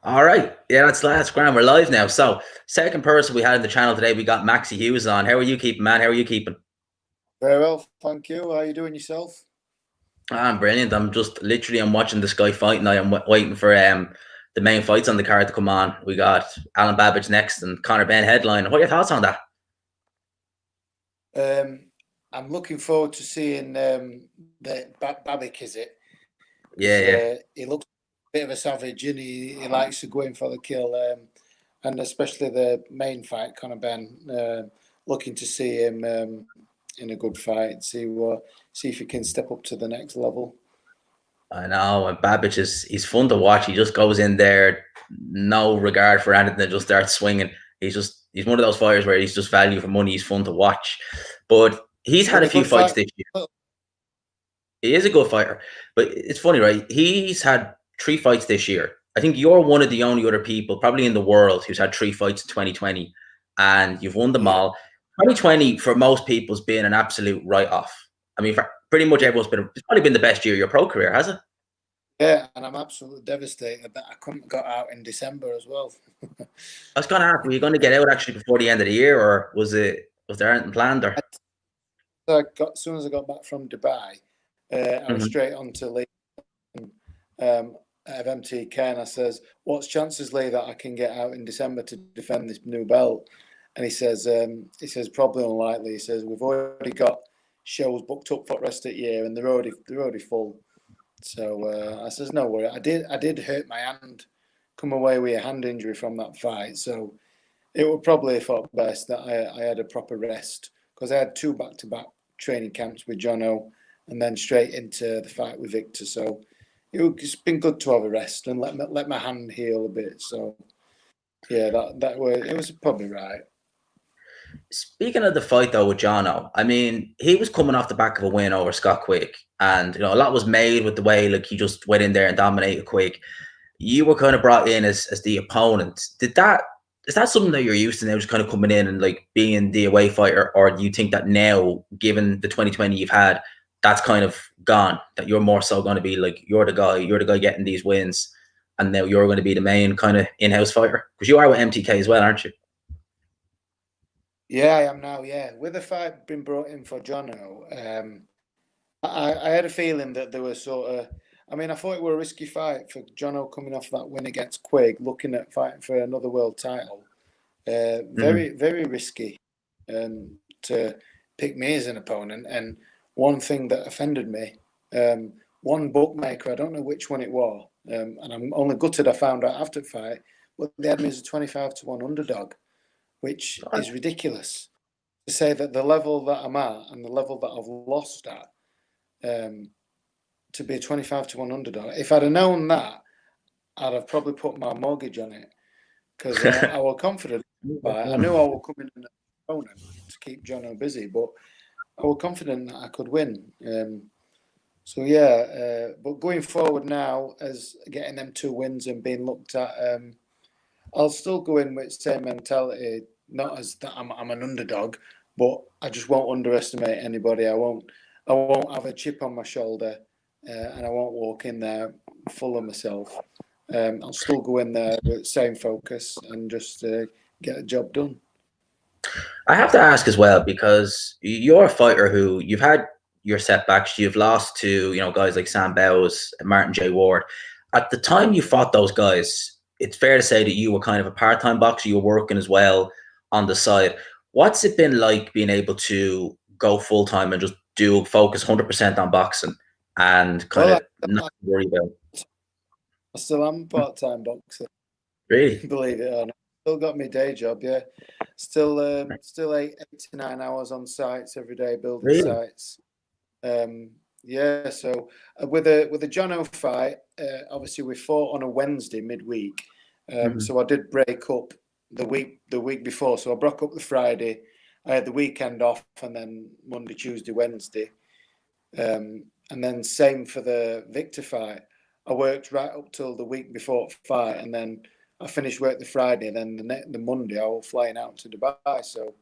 All right. Yeah, that's grand. We're live now. So, second person we had in the channel today, we got Maxi Hughes on. How are you keeping, man? How are you keeping? Very well, thank you. How are you doing yourself? I'm brilliant. I'm watching this guy fight now. Waiting for the main fights on the card to come on. We got Alan Babbage next and Conor Ben headline. What are your thoughts on that? Um, I'm looking forward to seeing the Babic, is it? Yeah, yeah. He looks a bit of a savage and he likes to go in for the kill. And especially the main fight, Conor Ben, looking to see him in a good fight, see if he can step up to the next level. I know. And Babbage is he's fun to watch. He just goes in there, no regard for anything, and just starts swinging. He's one of those fighters where he's just value for money. He's fun to watch, but he's He's had been a a few good fights fight. this year. He is a good fighter, but it's funny, right? He's had three fights this year. I think you're one of the only other people, probably in the world, who's had three fights in 2020, and you've won them Yeah, all. 2020 for most people has been an absolute write-off. I mean, for pretty much everyone's been. It's probably been the best year of your pro career, has it? yeah, and I'm absolutely devastated that I couldn't got out in December as well. I was going to ask, were you going to get out actually before the end of the year, or was there anything planned? Or As soon as I got back from Dubai, I was Mhm. straight on to Lee um, of MTK, and I says, "What's chances, Lee, that I can get out in December to defend this new belt?" And he says probably unlikely. He says we've already got shows booked up for the rest of the year, and they're already full. So I says, "No worry." I did hurt my hand, come away with a hand injury from that fight, so it would probably thought best that I had a proper rest because I had two back-to-back training camps with Jono and then straight into the fight with Victor. So it's been good to have a rest and let my hand heal a bit. So yeah, it was probably right. Speaking of the fight though with Jono, I mean, he was coming off the back of a win over Scott Quick, and a lot was made with the way like he just went in there and dominated Quick. You were kind of brought in as the opponent. Did that is that something that you're used to now, just kind of coming in and like being the away fighter, or do you think that now, given the 2020 you've had, that's kind of gone? That you're more so going to be like you're the guy getting these wins, and now you're going to be the main kind of in-house fighter because you are with MTK as well, aren't you? Yeah, I am now. Yeah, with the fight being brought in for Jono, I had a feeling that there was sort of. I mean, I thought it were a risky fight for Jono coming off that win against Quigg, looking at fighting for another world title. Mm-hmm. Very, very risky to pick me as an opponent. And one thing that offended me, one bookmaker, I don't know which one it was, and I'm only gutted I found out after the fight, but they had me as a 25 to 1 underdog, which is ridiculous. To say that the level that I'm at and the level that I've lost at, um, to be a 25 to 1 underdog, if I'd have known that, I'd have probably put my mortgage on it because I was confident. I knew I would come in an opponent to keep Jono busy, but I was confident that I could win. So yeah, but going forward now, as getting them two wins and being looked at, I'll still go in with the same mentality. Not as that I'm an underdog, but I just won't underestimate anybody. I won't have a chip on my shoulder, and I won't walk in there full of myself. I'll still go in there with the same focus and just get the job done. I have to ask as well because you're a fighter who you've had your setbacks. You've lost to guys like Sam Bowes and Martin J. Ward. At the time you fought those guys, it's fair to say that you were kind of a part-time boxer. You were working as well on the side. What's it been like being able to go full time and just do focus 100% on boxing and kind Well, of not worry about I still am a part-time boxer, really? believe it or not. Still got my day job, yeah. Still 8 to 9 hours on sites every day, building Really? sites. Um, yeah, so with the Jono fight, obviously we fought on a Wednesday midweek. Mhm. So I did break up the week before. So I broke up the Friday. I had the weekend off, and then Monday, Tuesday, Wednesday. And then same for the Victor fight. I worked right up till the week before the fight, and then I finished work the Friday. And then the Monday I was flying out to Dubai, so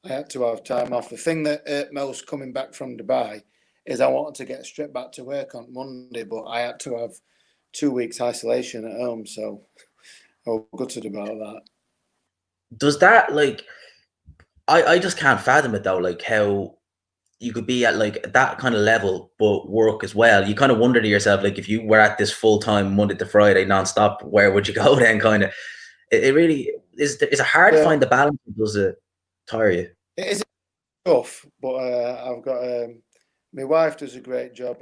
I had to have time off. The thing that hurt most coming back from Dubai is I wanted to get straight back to work on Monday, but I had to have 2 weeks isolation at home. So Oh, gutted about that. Does that like I just can't fathom it though, like how you could be at like that kind of level but work as well. You kind of wonder to yourself, like if you were at this full time Monday to Friday non-stop, where would you go then? Kind of it really is it hard to Yeah, find the balance, or does it tire you? it is tough, but I've got my wife does a great job,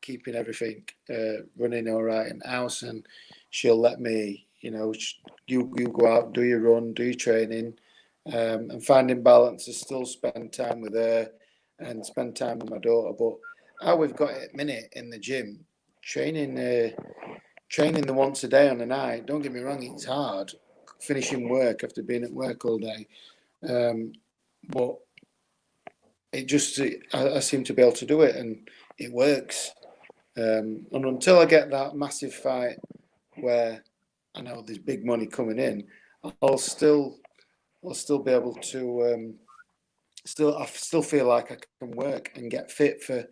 keeping everything running all right in the house, and she'll let me, you go out, do your run, do your training, and finding balance is still spend time with her and spend time with my daughter. But how we've got it at minute in the gym, training, training the once a day on a night. Don't get me wrong, it's hard finishing work after being at work all day. But it just I seem to be able to do it, and it works. And until I get that massive fight where I know there's big money coming in, I'll still I'll still be able to I still feel like I can work and get fit for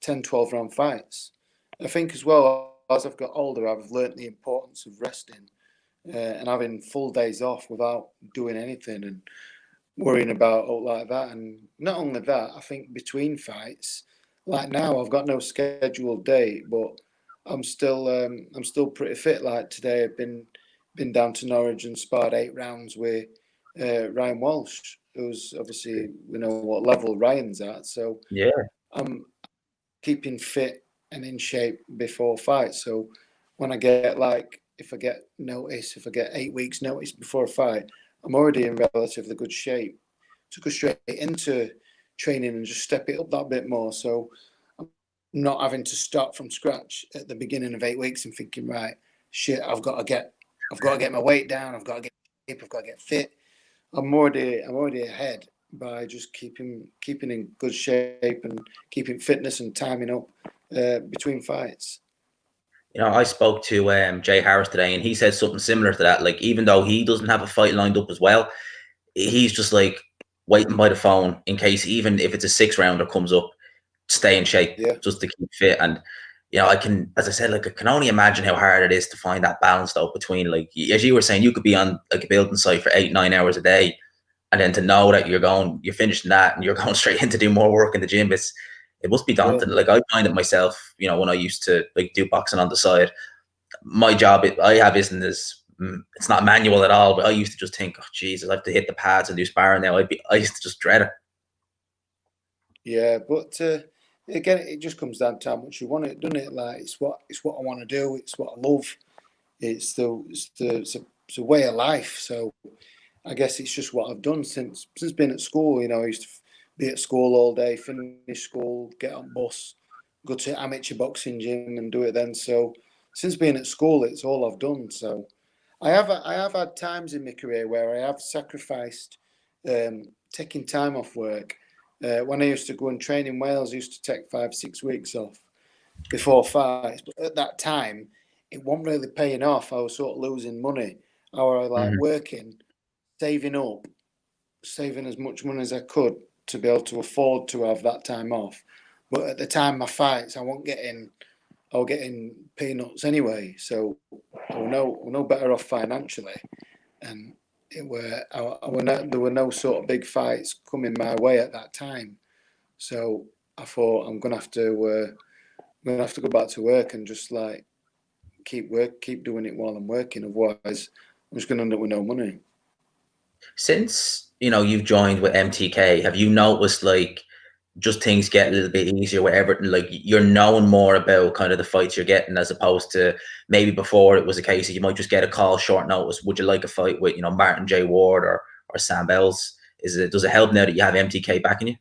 10, 12 round fights. I think as well as I've got older, I've learnt the importance of resting and having full days off without doing anything and worrying about all like that. And not only that, I think between fights, like now, I've got no scheduled date, but I'm still pretty fit. Like today, I've been down to Norwich and sparred 8 rounds with Ryan Walsh, who's obviously we know what level Ryan's at. So Yeah. I'm keeping fit and in shape before fight. So when I get like, if I get 8 weeks notice before a fight, I'm already in relatively good shape to go straight into training and just step it up that bit more. So I'm not having to start from scratch at the beginning of 8 weeks and thinking, right, shit, I've got to get my weight down. I've got to get shape. I've got to get fit. I'm already ahead by just keeping in good shape and keeping fitness and timing up between fights. I spoke to Jay Harris today, and he said something similar to that. Like, even though he doesn't have a fight lined up as well, he's just like waiting by the phone in case, even if it's a 6 rounder comes up, stay in shape Yeah, just to keep fit. And I can, as I said, like I can only imagine how hard it is to find that balance though between, like, as you were saying, you could be on like a building site for 8, 9 hours a day, and then to know that you're finishing that and you're going straight in to do more work in the gym, it must be yeah, daunting. Like I find it myself, when I used to like do boxing on the side, my job I have isn't as it's not manual at all. But I used to just think, oh Jesus, I have to hit the pads and do sparring now. I used to just dread it. yeah. But again, it just comes down to how much you want it, doesn't it? Like it's what I want to do. It's what I love. It's a way of life. So I guess it's just what I've done since being at school. I used to be at school all day, finish school, get on bus, go to amateur boxing gym and do it then. So since being at school, it's all I've done. So I have had times in my career where I have sacrificed taking time off work. When I used to go and train in Wales, I used to take 5, 6 weeks off before fights. But at that time, it wasn't really paying off. I was sort of losing money. I was like Mm-hmm. working, saving up, saving as much money as I could to be able to afford to have that time off. But at the time my fights, I was getting peanuts anyway. So I were no better off financially, and there were no sort of big fights coming my way at that time. So I thought I'm gonna have to go back to work and just like keep doing it while I'm working. Otherwise, I'm just gonna end up with no money. Since you've joined with MTK, have you noticed like just things get a little bit easier with everything? Like you're knowing more about kind of the fights you're getting, as opposed to maybe before it was a case that you might just get a call short notice. Would you like a fight with Martin J Ward or Sam Bells? Does it help now that you have MTK backing you?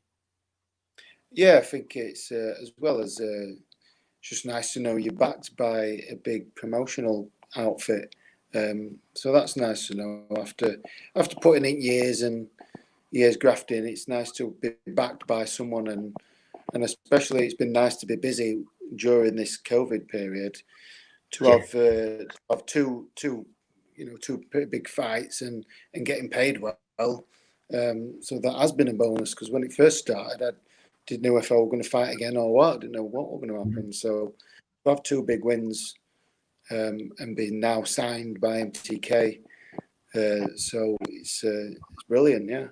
Yeah, I think it's as well as it's just nice to know you're backed by a big promotional outfit. So that's nice to know. After putting in years and years grafting, it's nice to be backed by someone, and especially it's been nice to be busy during this COVID period to Yeah, have two pretty big fights and getting paid well. So that has been a bonus because when it first started, I didn't know if I were going to fight again or what. I didn't know what was going to mhm. happen. So to have two big wins and being now signed by MTK. So it's brilliant, yeah.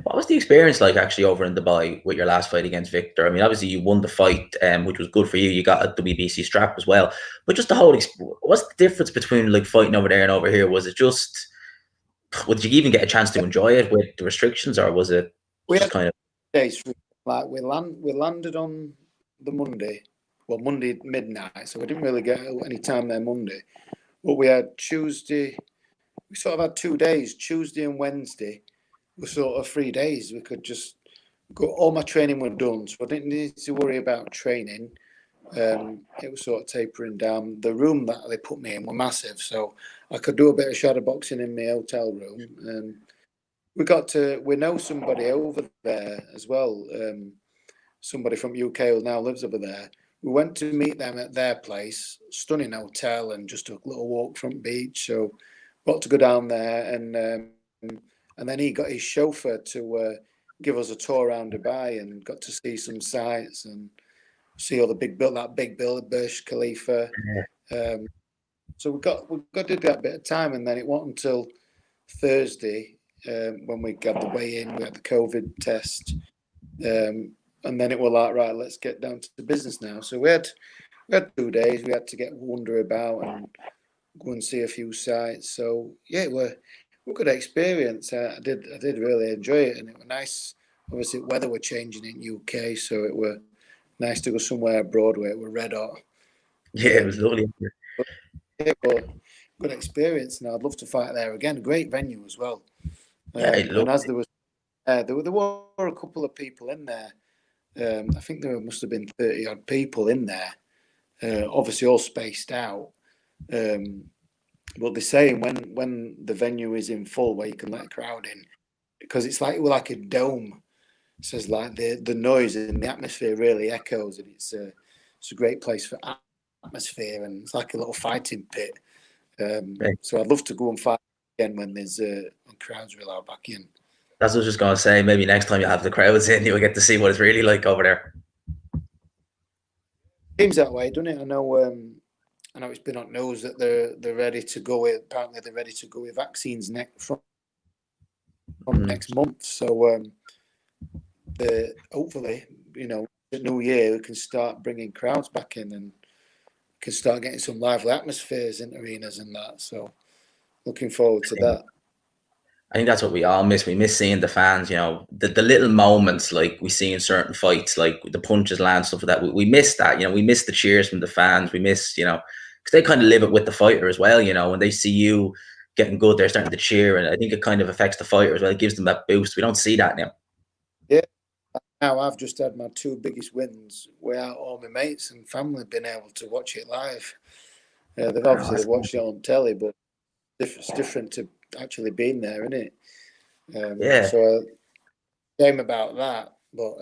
What was the experience like actually over in Dubai with your last fight against Victor? I mean, obviously you won the fight, which was good for you. You got a WBC strap as well, but just the whole. What's the difference between like fighting over there and over here? Was it just? Did you even get a chance to enjoy it with the restrictions, or was it We just had kind of? days like we landed on the Monday, well Monday midnight, so we didn't really get any time there Monday. But we had Tuesday. We sort of had 2 days, Tuesday and Wednesday. Were sort of 3 days. We could just go. All my training was done, so I didn't need to worry about training. It was sort of tapering down. The room that they put me in were massive, so I could do a bit of shadow boxing in my hotel room. We know somebody over there as well. Somebody from UK who now lives over there. We went to meet them at their place, stunning hotel, and just a little walk from the beach. So got to go down there, and then he got his chauffeur to give us a tour around Dubai, and got to see some sights and see all the big building, Burj Khalifa. So we did that bit of time, and then it wasn't until Thursday when we got the weigh in, we had the COVID test, and then it was like, right, let's get down to business now. So we had 2 days. We had to get wander about and go and see a few sites. So yeah, it were a good experience. I did really enjoy it, and it was nice. Obviously, weather were changing in UK, so it were nice to go somewhere abroad where it were red hot. Yeah, it was lovely. Yeah, but good experience, and I'd love to fight there again. Great venue as well. Yeah, it And looked. as there were a couple of people in there. I think there must have been 30 odd people in there. Obviously, all spaced out. But they're saying when the venue is in full, where you can let a crowd in, because it's like a dome. It says like the noise and the atmosphere really echoes, and it's a great place for atmosphere, and it's like a little fighting pit. So I'd love to go and fight again when when crowds are allowed back in. That's what I was just gonna say. Maybe next time you have the crowds in, you'll get to see what it's really like over there. Seems that way, doesn't it? I know it's been on news that they're ready to go with. Apparently, they're ready to go with vaccines from next month. So hopefully, the new year we can start bringing crowds back in and can start getting some lively atmospheres in arenas and that. So looking forward to that. I think that's what we all miss. We miss seeing the fans, the little moments like we see in certain fights, like the punches land, stuff like that. We miss that, we miss the cheers from the fans. We miss, because they kind of live it with the fighter as well, when they see you getting good, they're starting to cheer. And I think it kind of affects the fighter as well. It gives them that boost. We don't see that now. Yeah. Now I've just had my two biggest wins without all my mates and family being able to watch it live. They've watched it on telly, but it's different to actually being there, isn't it? Yeah. So shame about that, but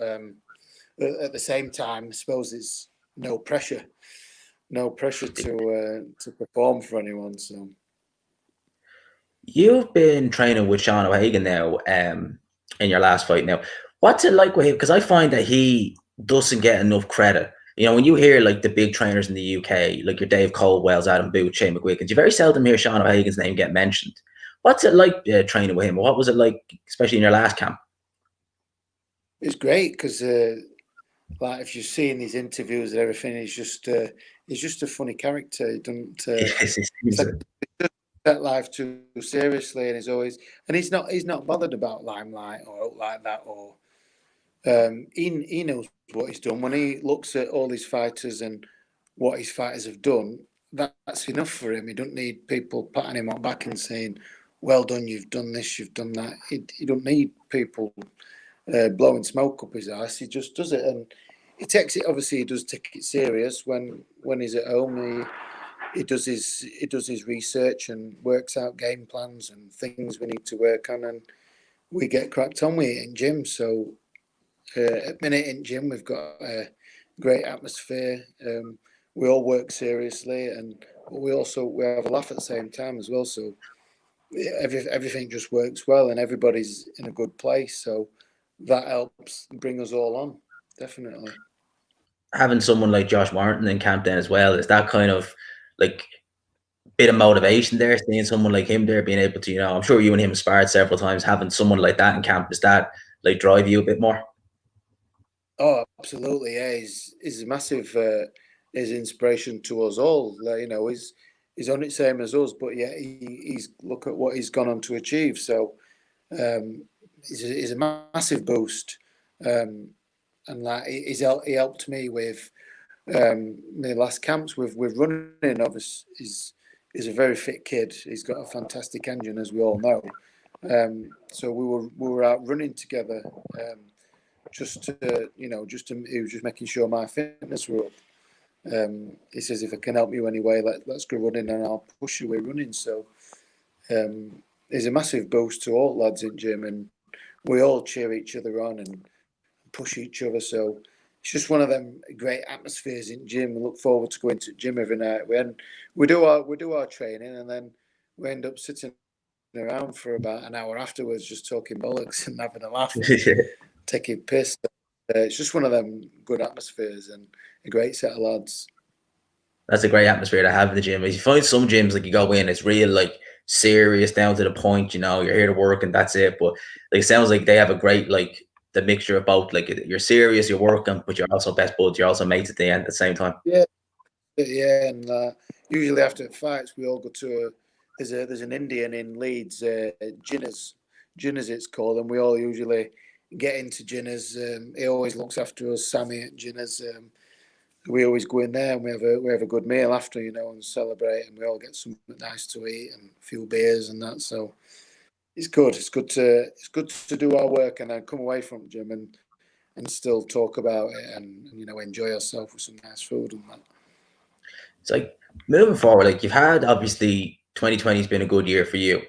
at the same time, I suppose there's no pressure to perform for anyone. So You've been training with Sean O'Hagan now, in your last fight now. What's it like with him? Because I find that he doesn't get enough credit. When you hear like the big trainers in the UK, like your Dave Coldwells, Adam Booth, Shane McGuickens, you very seldom hear Sean O'Hagan's name get mentioned. What's it like training with him? What was it like, especially in your last camp? it's great because, like, if you're seeing these interviews and everything, he's just a funny character. He doesn't. Yes, he It's seems like it. that life too seriously, and he's not bothered about limelight or like that. Or he knows what he's done when he looks at all his fighters and what his fighters have done. That's enough for him. He don't need people patting him on the back and saying, "Well done, you've done this, you've done that." He don't need people blowing smoke up his ass. He just does it, and he takes it. Obviously, he does take it serious when he's at home. He does his research and works out game plans and things we need to work on, and we get cracked on with it in gym. So at minute in gym, we've got a great atmosphere. We all work seriously, and we have a laugh at the same time as well. So everything just works well, and everybody's in a good place. So that helps bring us all on, definitely. Having someone like Josh Warrington in camp then as well, is that kind of like bit of motivation there, seeing someone like him there being able to, I'm sure you and him sparred several times, having someone like that in camp, does that like drive you a bit more? Oh, absolutely. Yeah, he's a massive his inspiration to us all. He's on it same as us, but yeah, he's look at what he's gone on to achieve. So he's a massive boost, and like he helped me with my last camps with running. Obviously, he's a very fit kid. He's got a fantastic engine, as we all know. So we were out running together. He was just making sure my fitness were up. He says, if I can help you anyway, let's go running and I'll push you with running. So there's a massive boost to all lads in gym, and we all cheer each other on and push each other. So it's just one of them great atmospheres in gym. We look forward to going to gym every night. We do our training, and then we end up sitting around for about an hour afterwards, just talking bollocks and having a laugh and taking piss. It's just one of them good atmospheres and a great set of lads. That's a great atmosphere to have in the gym. You find some gyms like you go in, it's real like serious, down to the point. You're here to work and that's it. But like, it sounds like they have a great like the mixture of both. Like you're serious, you're working, but you're also best buds. You're also mates at the end at the same time. Yeah, and usually after fights, we all go to there's an Indian in Leeds, Jinners it's called, and we all usually get into Jinners. He always looks after us, Sammy at Jinners. We always go in there and we have a good meal after, and celebrate, and we all get something nice to eat and a few beers and that. So it's good. It's good to do our work and then come away from the gym and still talk about it and enjoy ourselves with some nice food and that. It's like moving forward, like you've had obviously 2020 has been a good year for you,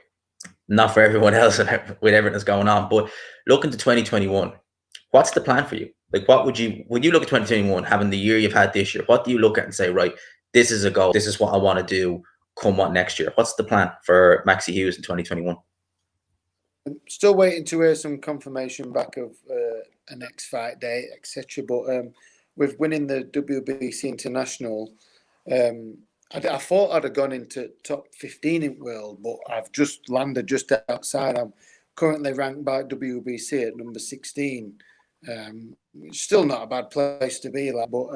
not for everyone else with everything that's going on. But looking to 2021, what's the plan for you? Like, what would you, when you look at 2021, having the year you've had this year, what do you look at and say, right, this is a goal, this is what I want to do, come what next year? What's the plan for Maxi Hughes in 2021? I'm still waiting to hear some confirmation back of a next fight date, etc. But with winning the WBC International, I thought I'd have gone into top 15 in world, but I've just landed just outside. I'm currently ranked by WBC at number 16. Still not a bad place to be, like, but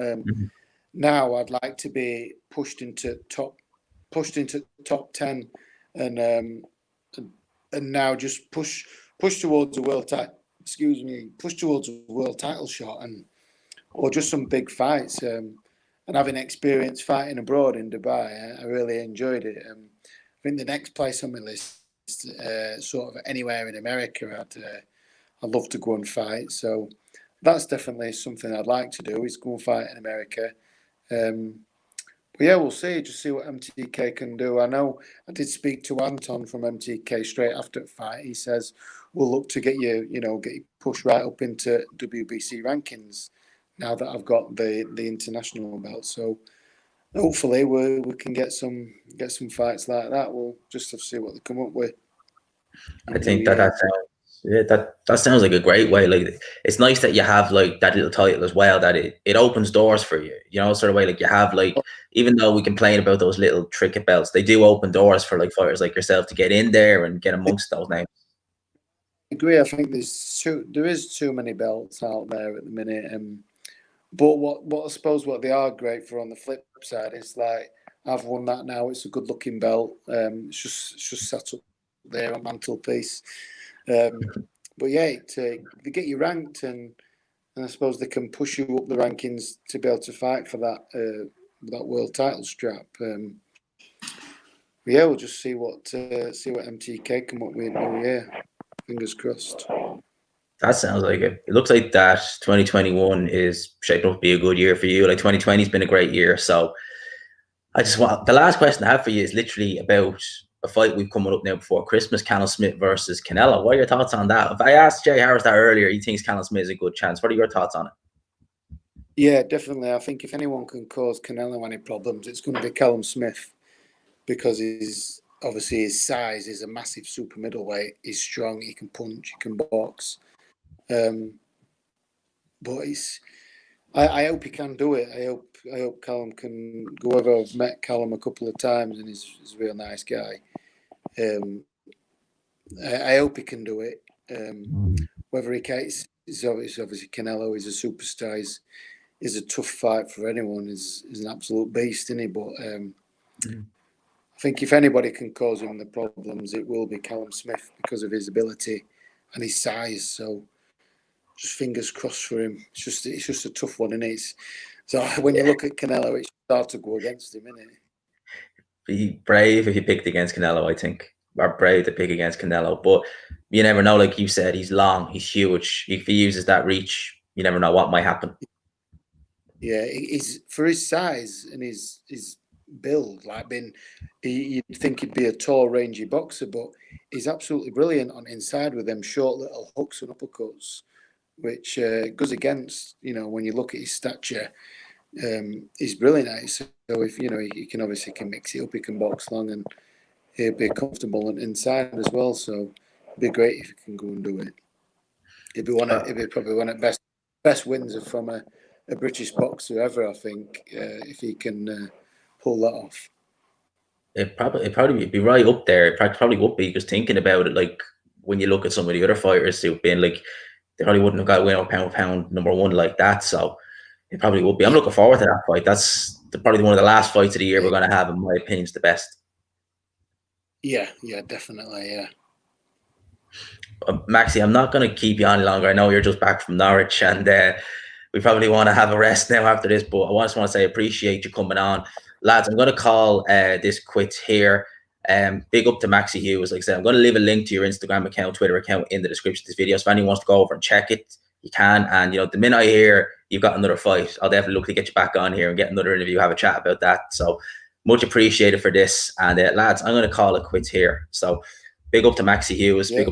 now I'd like to be pushed into top 10, and now just push towards a world title. Push towards a world title shot, or just some big fights. And having experience fighting abroad in Dubai, I really enjoyed it. I think the next place on my list is sort of anywhere in America. I'd love to go and fight. So that's definitely something I'd like to do, is go and fight in America. But yeah, we'll see. Just see what MTK can do. I know I did speak to Anton from MTK straight after the fight. He says we'll look to get you pushed right up into WBC rankings now that I've got the international belt. So hopefully we can get some fights like that. We'll just have to see what they come up with. I think that that sounds like a great way. Like, it's nice that you have like that little title as well, that it opens doors for you, sort of way. Like, you have, like, even though we complain about those little trinket belts, they do open doors for like fighters like yourself to get in there and get amongst those names. I agree. I think there is too many belts out there at the minute. But what I suppose what they are great for on the flip side is, like, I've won that now. It's a good looking belt. It's just sat up there on mantelpiece. But yeah, they get you ranked, and I suppose they can push you up the rankings to be able to fight for that world title strap. Yeah, we'll just see what MTK come up with in New Year. Fingers crossed. That sounds like it. It looks like that 2021 is shaping up to be a good year for you. Like, 2020 has been a great year. So I just want, the last question I have for you is literally about a fight we've coming up now before Christmas, Callum Smith versus Canelo. What are your thoughts on that? If I asked Jay Harris that earlier, he thinks Callum Smith is a good chance. What are your thoughts on it? Yeah, definitely. I think if anyone can cause Canelo any problems, it's going to be Callum Smith, because obviously his size is a massive super middleweight. He's strong. He can punch. He can box. But I hope he can do it. I hope Callum can go over. I've met Callum a couple of times, and he's a real nice guy. I hope he can do it. Whether he can, it's obviously Canelo is a superstar. Is a tough fight for anyone. Is an absolute beast, isn't he? But I think if anybody can cause him the problems, it will be Callum Smith because of his ability and his size. So just fingers crossed for him. It's just a tough one, isn't it? So when you look at Canelo, it's hard to go against him, isn't it? Be brave if you picked against Canelo, I think. Or brave to pick against Canelo. But you never know, like you said, he's long, he's huge. If he uses that reach, you never know what might happen. Yeah, he's for his size and his build, you'd think he'd be a tall, rangy boxer, but he's absolutely brilliant on inside with them short little hooks and uppercuts, which goes against, when you look at his stature, he's brilliant at it. So if, he can obviously mix it up, he can box long and he'll be comfortable and inside as well. So it'd be great if he can go and do it. It'd be probably one of the best wins from a British boxer ever, I think, if he can pull that off. It'd probably be right up there. It probably would be, because thinking about it, like when you look at some of the other fighters who've been like, they probably wouldn't have got win pound for pound #1 like that. So it probably would be. I'm looking forward to that fight. That's probably one of the last fights of the year we're going to have. In my opinion, is the best. Yeah, definitely, yeah. Maxi, I'm not going to keep you on longer. I know you're just back from Norwich, and we probably want to have a rest now after this. But I just want to say, appreciate you coming on, lads. I'm going to call this quits here. Big up to Maxi Hughes. Like I said, I'm going to leave a link to your Instagram account, Twitter account in the description of this video. So if anyone wants to go over and check it, you can. And the minute I hear you've got another fight, I'll definitely look to get you back on here and get another interview, have a chat about that. So much appreciated for this. And lads, I'm going to call it quits here. So big up to Maxi Hughes. Yeah. Big up